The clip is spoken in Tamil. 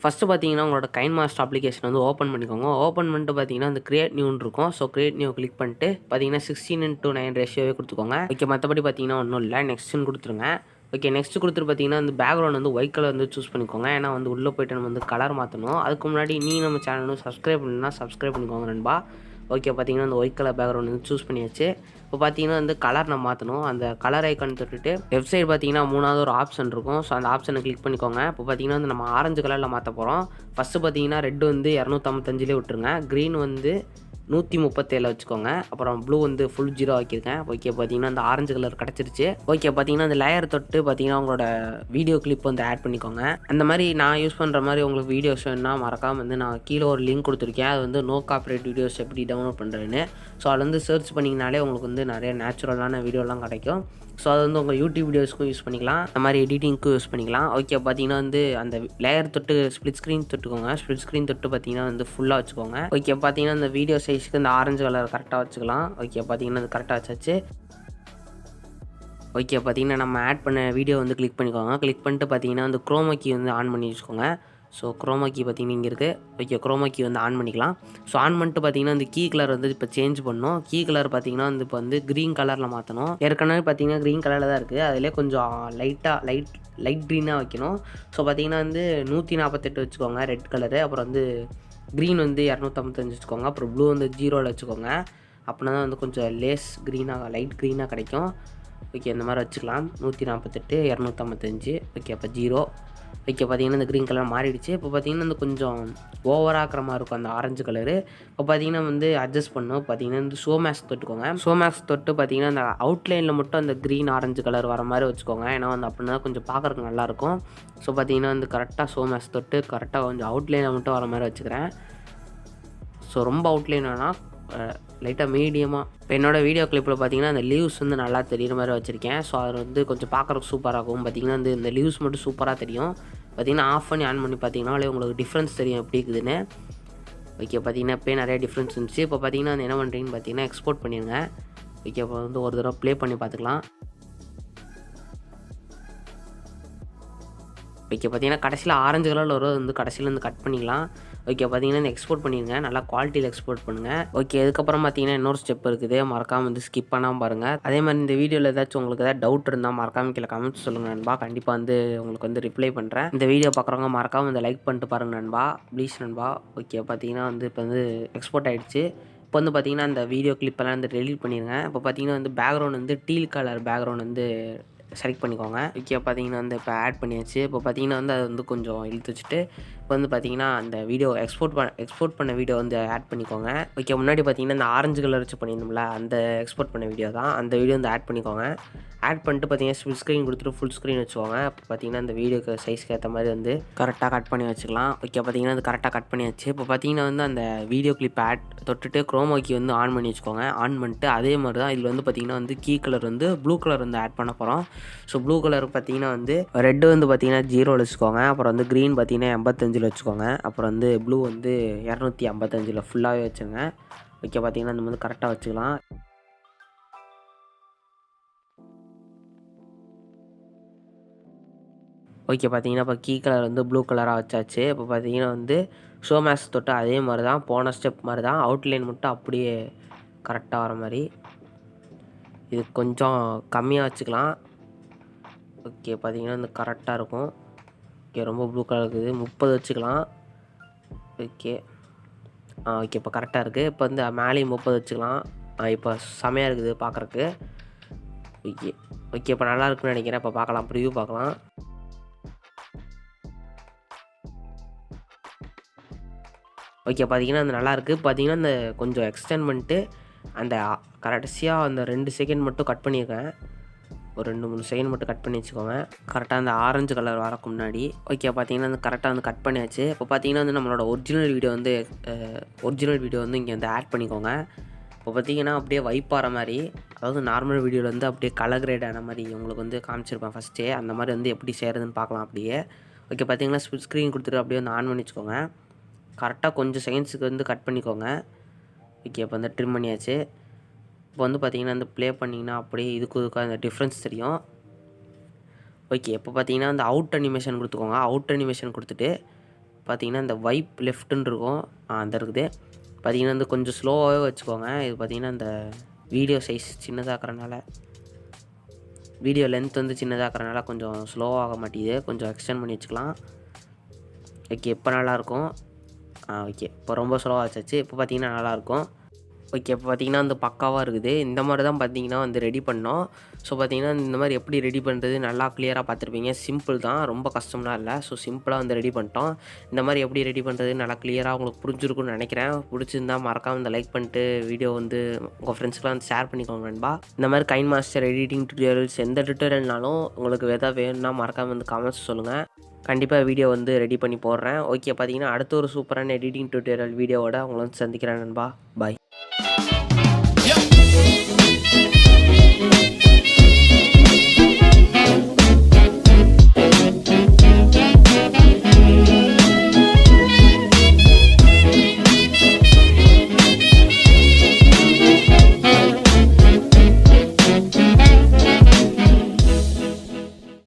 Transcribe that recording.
ஃபஸ்ட்டு பார்த்தீங்கன்னா உங்களோட கைன்மாஸ்டர் அப்ளிகேஷன் வந்து ஓப்பன் பண்ணிக்கோங்க. ஓப்பன் பண்ணிட்டு பார்த்தீங்கன்னா அந்த கிரியேட் நியூன்னு இருக்கும். ஸோ கிரியேட் நியூ கிளிக் பண்ணிட்டு பார்த்தீங்கன்னா 16:9 ரேஷியோவே கொடுத்துக்கோங்க. ஓகே, மற்றபடி பார்த்தீங்கன்னா ஒன்றும் இல்லை. நெக்ஸ்ட்டுன்னு கொடுத்துருங்க. ஓகே, நெக்ஸ்ட் கொடுத்துட்டு பார்த்தீங்கன்னா அந்த பேக்ரவுண்ட் வந்து ஒயிட் கலர் வந்து சூஸ் பண்ணிக்கோங்க. ஏன்னா வந்து உள்ளே போய்ட்டு நம்ம வந்து கலர் மாற்றணும். அதுக்கு முன்னாடி நம்ம சேனல் வந்து சப்ஸ்கிரைப் பண்ணணும்னா சப்ஸ்கிரைப் பண்ணிக்கோங்க நண்பா. ஓகே, பார்த்தீங்கன்னா அந்த ஒயிட் கலர் பேக்ரவுண்ட் வந்து சூஸ் பண்ணியாச்சு. இப்போ பார்த்தீங்கன்னா வந்து கலர் நம்ம மாற்றணும். அந்த கலர் ஐக்கான் தொட்டுட்டு லெஃப்ட் சைடு பார்த்தீங்கன்னா 3வது ஒரு ஆப்ஷன் இருக்கும். ஸோ அந்த ஆப்ஷனை கிளிக் பண்ணிக்கோங்க. இப்போ பார்த்தீங்கன்னா வந்து நம்ம ஆரஞ்சு கலரில் மாற்ற போகிறோம். ஃபஸ்ட்டு பார்த்தீங்கன்னா ரெட் வந்து 255 விட்டுருங்க. க்ரீன் வந்து 137 வச்சுக்கோங்க. அப்புறம் ப்ளூ வந்து ஃபுல் 0 ஆக்கியிருக்கேன். ஓகே, பார்த்தீங்கன்னா அந்த ஆரஞ்சு கலர் கிடச்சிருச்சு. ஓகே, பார்த்தீங்கன்னா அந்த லேயர் தொட்டு பார்த்தீங்கன்னா உங்களோட வீடியோ கிளிப் வந்து ஆட் பண்ணிக்கோங்க. அந்த மாதிரி நான் யூஸ் பண்ணுற மாதிரி உங்களுக்கு வீடியோஸ் வேணுன்னா மறக்காமல் வந்து நான் கீழே ஒரு லிங்க் கொடுத்துருக்கேன். அது வந்து நோ காப்பிரைட் வீடியோஸ் எப்படி டவுன்லோட் பண்ணுறேன்னு. ஸோ அதில் வந்து சர்ச் பண்ணிங்கனாலே உங்களுக்கு வந்து நிறைய நேச்சுரலான வீடியோலாம் கிடைக்கும். ஸோ அது வந்து உங்கள் யூடியூப் வீடியோஸ்க்கும் யூஸ் பண்ணிக்கலாம். அந்த மாதிரி எடிட்டிங்க்கும் யூஸ் பண்ணிக்கலாம். ஓகே, பார்த்தீங்கன்னா வந்து அந்த லேயர் தொட்டு ஸ்ப்ளிட் ஸ்க்ரீன் தொட்டுக்கோங்க. ஸ்ப்ளிட் ஸ்க்ரீன் தொட்டு பார்த்தீங்கன்னா வந்து ஃபுல்லாக வச்சுக்கோங்க. ஓகே, பார்த்தீங்கன்னா இந்த வீடியோ சைஸ்க்கு இந்த ஆரஞ்சு கலர் கரெக்டாக வச்சுக்கலாம். ஓகே, பார்த்தீங்கன்னா அது கரெக்டாக வச்சாச்சு. ஓகே, பார்த்தீங்கன்னா நம்ம ஆட் பண்ண வீடியோ வந்து கிளிக் பண்ணிக்கோங்க. கிளிக் பண்ணிட்டு பார்த்தீங்கன்னா வந்து குரோமா கீ வந்து ஆன் பண்ணி வச்சுக்கோங்க. ஸோ குரோமா கீ பார்த்தீங்கன்னா இங்கே இருக்குது. ஓகே, குரோமா கீ வந்து ஆன் பண்ணிக்கலாம். ஸோ ஆன் பண்ணிட்டு பார்த்தீங்கன்னா இந்த கீ கலர் வந்து இப்போ சேஞ்ச் பண்ணணும். கீ கலர் பார்த்தீங்கன்னா வந்து இப்போ வந்து க்ரீன் கலரில் மாற்றணும். ஏற்கனவே பார்த்தீங்கன்னா க்ரீன் கலரில் தான் இருக்குது. அதிலே கொஞ்சம் லைட் க்ரீனாக வைக்கணும். ஸோ பார்த்தீங்கன்னா வந்து 148 வச்சுக்கோங்க ரெட் கலரு. அப்புறம் வந்து க்ரீன் வந்து 255 வச்சுக்கோங்க. அப்புறம் ப்ளூ வந்து 0ல் வச்சுக்கோங்க. அப்படின்னா தான் வந்து கொஞ்சம் லைட் க்ரீனாக கிடைக்கும். ஓகே, இந்த மாதிரி வச்சுக்கலாம். 148 255. ஓகே, அப்போ 0. ஓகே, பார்த்தீங்கன்னா இந்த க்ரீன் கலர் மாறிடுச்சு. இப்போ பார்த்தீங்கன்னா இந்த கொஞ்சம் ஓவராகிற மாதிரி இருக்கும் அந்த ஆரஞ்சு கலரு. இப்போ பார்த்தீங்கன்னா வந்து அட்ஜஸ்ட் பண்ணணும். பார்த்தீங்கன்னா வந்து ஷோ மேக்ஸ் தொட்டுக்கோங்க. ஷோ மேக்ஸ் தொட்டு பார்த்தீங்கன்னா அந்த அவுட்லைனில் மட்டும் அந்த க்ரீன் ஆரஞ்சு கலர் வர மாதிரி வச்சுக்கோங்க. ஏன்னா வந்து அப்படின்னா கொஞ்சம் பார்க்குறதுக்கு நல்லாயிருக்கும். ஸோ பார்த்தீங்கன்னா வந்து கரெக்டாக ஷோ மேக்ஸ் தொட்டு கரெக்டாக கொஞ்சம் அவுட்லைனில் மட்டும் வர மாதிரி வச்சுக்கிறேன். ஸோ ரொம்ப அவுட்லைன் வேணால் லைட்டாக மீடியமாக. இப்போ என்னோடய வீடியோ கிளிப்பில் பார்த்தீங்கன்னா அந்த லீவ்ஸ் வந்து நல்லா தெரிகிற மாதிரி வச்சுருக்கேன். ஸோ அது வந்து கொஞ்சம் பார்க்குறதுக்கு சூப்பராக இருக்கும். பார்த்தீங்கன்னா வந்து இந்த லீவ்ஸ் மட்டும் சூப்பராக தெரியும். பார்த்தீங்கன்னா ஆஃப் பண்ணி ஆன் பண்ணி பார்த்தீங்கன்னா உங்களுக்கு டிஃப்ரென்ஸ் தெரியும் எப்படி இருக்குதுன்னு. ஓகே, பார்த்தீங்கன்னா இப்போயே நிறைய டிஃப்ரென்ஸ் இருந்துச்சு. இப்போ பார்த்தீங்கன்னா வந்து என்ன பண்ணுறீங்கன்னு பார்த்தீங்கன்னா எக்ஸ்போர்ட் பண்ணிடுங்க. ஓகே, இப்போ வந்து ஒரு தடவை ப்ளே பண்ணி பார்த்துக்கலாம். ஓகே, பார்த்தீங்கன்னா கடைசியில் ஆரஞ்சு கலரில் ஒரு வந்து கடைசியில் வந்து கட் பண்ணிக்கலாம். ஓகே, பார்த்தீங்கன்னா இந்த எக்ஸ்போர்ட் பண்ணிடுங்க. நல்லா குவாலிட்டியில் எக்ஸ்போர்ட் பண்ணுங்கள். ஓகே, அதுக்கப்புறம் பார்த்தீங்கன்னா இன்னொரு ஸ்டெப் இருக்குது. மறக்காமல் வந்து ஸ்கிப் பண்ணாமல் பாருங்கள். அதே மாதிரி இந்த வீடியோவில் ஏதாச்சும் உங்களுக்கு ஏதாவது டவுட் இருந்தால் மறக்காமல் கீழே கமெண்ட்ஸ் சொல்லுங்கள் நண்பா. கண்டிப்பாக வந்து உங்களுக்கு வந்து ரிப்ளை பண்ணுறேன். இந்த வீடியோ பார்க்குறவங்க மறக்காமல் இந்த லைக் பண்ணிட்டு பாருங்கள் நண்பா, ப்ளீஸ் நண்பா. ஓகே, பார்த்தீங்கன்னா வந்து இப்போ வந்து எக்ஸ்போர்ட் ஆகிடுச்சு. இப்போ வந்து பார்த்தீங்கன்னா அந்த வீடியோ கிளிப்பெல்லாம் வந்து டெலீட் பண்ணிடுங்க. இப்போ பார்த்தீங்கன்னா வந்து பேக்ரவுண்ட் வந்து டீல் கலர் பேக்ரவுண்ட் வந்து செலக்ட் பண்ணிக்கோங்க. ஓகே, பார்த்தீங்கன்னா வந்து இப்போ ஆட் பண்ணியாச்சு. இப்போ பார்த்தீங்கன்னா வந்து அது வந்து கொஞ்சம் இழுத்து வச்சுட்டு இப்போ வந்து பார்த்தீங்கன்னா அந்த வீடியோ எக்ஸ்போர்ட் பண்ண வீடியோ வந்து ஆட் பண்ணிக்கோங்க. ஓகே, முன்னாடி பார்த்தீங்கன்னா இந்த ஆரஞ்சு கலர் வச்சு பண்ணியிருந்தோம்ல அந்த எக்ஸ்போர்ட் பண்ண வீடியோ தான். அந்த வீடியோ வந்து ஆட் பண்ணிக்கோங்க. ஆட் பண்ணிட்டு பார்த்தீங்கன்னா ஃபுல் ஸ்க்ரீன் கொடுத்துட்டு ஃபுல் ஸ்க்ரீன் வச்சுக்கோங்க. அப்போ பார்த்தீங்கன்னா அந்த வீடியோக்கு சைஸ்க்கு ஏற்ற மாதிரி வந்து கரெக்டாக கட் பண்ணி வச்சுக்கலாம். ஓகே, பார்த்தீங்கன்னா அது கரெக்டாக கட் பண்ணியாச்சு. இப்போ பார்த்தீங்கன்னா வந்து அந்த வீடியோ கிளிப் ஆட் தொட்டுட்டு குரோமா கீ வந்து ஆன் பண்ணி வச்சுக்கோங்க. ஆன் பண்ணிட்டு அதே மாதிரி தான் இதில் வந்து பார்த்தீங்கன்னா வந்து கீ கலர் வந்து ப்ளூ கலர் வந்து ஆட் பண்ண போகிறோம். ஸோ ப்ளூ கலர் பார்த்தீங்கன்னா வந்து ரெட்டு வந்து பார்த்தீங்கன்னா 0ல் வச்சுக்கோங்க. அப்புறம் வந்து க்ரீன் பார்த்தீங்கன்னா 85ல் வச்சுக்கோங்க. அப்புறம் வந்து ப்ளூ வந்து 255ல் ஃபுல்லாகவே வச்சுருங்க. ஓகே, பார்த்தீங்கன்னா இந்த மாதிரி கரெக்டாக வச்சுக்கலாம். ஓகே, பார்த்தீங்கன்னா இப்போ கீ கலர் வந்து ப்ளூ கலராக வச்சாச்சு. இப்போ பார்த்தீங்கன்னா வந்து ஷோ மேக்ஸ் தொட்டு அதே மாதிரி தான் போன ஸ்டெப் மாதிரி தான் அவுட்லைன் மட்டும் அப்படியே கரெக்டாக வர மாதிரி. இது கொஞ்சம் கம்மியாக வச்சுக்கலாம். ஓகே, பார்த்தீங்கன்னா வந்து கரெக்டாக இருக்கும். ஓகே, ரொம்ப ப்ளூ கலர் இருக்குது. 30 வச்சுக்கலாம். ஓகே, ஓகே, இப்போ கரெக்டாக இருக்குது. இப்போ வந்து மேலேயும் 30 வச்சுக்கலாம். இப்போ செமையாக இருக்குது பார்க்குறக்கு. ஓகே, ஓகே, இப்போ நல்லா இருக்குன்னு நினைக்கிறேன். இப்போ பார்க்கலாம், ப்ரிவ்யூ பார்க்கலாம். ஓகே பார்த்தீங்கன்னா அது நல்லாயிருக்கு. பார்த்தீங்கன்னா அந்த கொஞ்சம் எக்ஸ்டெண்ட் பண்ணிட்டு அந்த கடைசியாக அந்த 2 செகண்ட் மட்டும் கட் பண்ணியிருக்கேன். ஒரு 2, 3 செகண்ட் மட்டும் கட் பண்ணி வச்சுக்கோங்க. கரெக்டாக அந்த ஆரஞ்சு கலர் வரக்கு முன்னாடி. ஓகே பார்த்தீங்கன்னா வந்து கரெக்டாக வந்து கட் பண்ணியாச்சு. இப்போ பார்த்தீங்கன்னா வந்து நம்மளோட ஒரிஜினல் வீடியோ வந்து இங்கே வந்து ஆட் பண்ணிக்கோங்க. இப்போ பார்த்தீங்கன்னா அப்படியே வைப் ஆகிற மாதிரி, அதாவது நார்மல் வீடியோவில் வந்து அப்படியே கலர் கிரேட் ஆன மாதிரி உங்களுக்கு வந்து காமிச்சிருப்பேன் ஃபஸ்ட்டே. அந்த மாதிரி வந்து எப்படி செய்கிறதுன்னு பார்க்கலாம் அப்படியே. ஓகே பார்த்தீங்கன்னா ஸ்பிட் ஸ்க்ரீன் கொடுத்துட்டு அப்படியே வந்து ஆன் பண்ணி வச்சுக்கோங்க. கரெக்டாக கொஞ்சம் செகண்ட்ஸுக்கு வந்து கட் பண்ணிக்கோங்க. ஓகே இப்போ வந்து ட்ரிம் பண்ணியாச்சு. இப்போ வந்து பார்த்தீங்கன்னா வந்து ப்ளே பண்ணிங்கன்னா அப்படியே இதுக்கும் அந்த டிஃப்ரென்ஸ் தெரியும். ஓகே இப்போ பார்த்தீங்கன்னா அந்த அவுட் அனிமேஷன் கொடுத்துக்கோங்க. அவுட் அனிமேஷன் கொடுத்துட்டு பார்த்தீங்கன்னா இந்த வைப் லெஃப்ட்டுன்னு இருக்கும். அந்த இருக்குது. பார்த்தீங்கன்னா வந்து கொஞ்சம் ஸ்லோவாகவே வச்சுக்கோங்க. இது பார்த்தீங்கன்னா இந்த வீடியோ சைஸ் சின்னதாக்குறனால, வீடியோ லென்த் வந்து சின்னதாக்குறனால கொஞ்சம் ஸ்லோவாக மாட்டேங்குது. கொஞ்சம் எக்ஸ்டெண்ட் பண்ணி வச்சுக்கலாம். ஓகே இப்போ நல்லாயிருக்கும். ஓகே இப்போ ரொம்ப ஸ்லோவாக வச்சாச்சு. இப்போ பார்த்தீங்கன்னா நல்லாயிருக்கும். ஓகே இப்போ பார்த்தீங்கன்னா வந்து பக்காவாக இருக்குது. இந்த மாதிரி தான் பார்த்தீங்கன்னா வந்து ரெடி பண்ணோம். ஸோ பார்த்தீங்கன்னா இந்த மாதிரி எப்படி ரெடி பண்ணுறது நல்லா கிளியராக பார்த்துருப்பீங்க. சிம்பிள் தான், ரொம்ப கஷ்டம்லாம் இல்லை. ஸோ சிம்பிளாக வந்து ரெடி பண்ணிட்டோம். இந்த மாதிரி எப்படி ரெடி பண்ணுறது நல்லா கிளியராக உங்களுக்கு புரிஞ்சிருக்கும்னு நினைக்கிறேன். பிடிச்சிருந்தா மறக்காமல் இந்த லைக் பண்ணிட்டு வீடியோ வந்து உங்கள் ஃப்ரெண்ட்ஸ்க்குலாம் வந்து ஷேர் பண்ணிக்கோங்க நண்பா. இந்த மாதிரி கைன்மாஸ்டர் எடிட்டிங் டியூட்டோரியல்ஸ் எந்த டியூட்டோரியல்னாலும் உங்களுக்கு எதாவது வேணும்னா மறக்காமல் வந்து கமெண்ட்ஸ் சொல்லுங்கள். கண்டிப்பாக வீடியோ வந்து ரெடி பண்ணி போடுறேன். ஓகே பார்த்தீங்கன்னா அடுத்த ஒரு சூப்பரான எடிட்டிங் டியூட்டோரியல் வீடியோவோட உங்களை வந்து சந்திக்கிறேன் நண்பா. பாய்.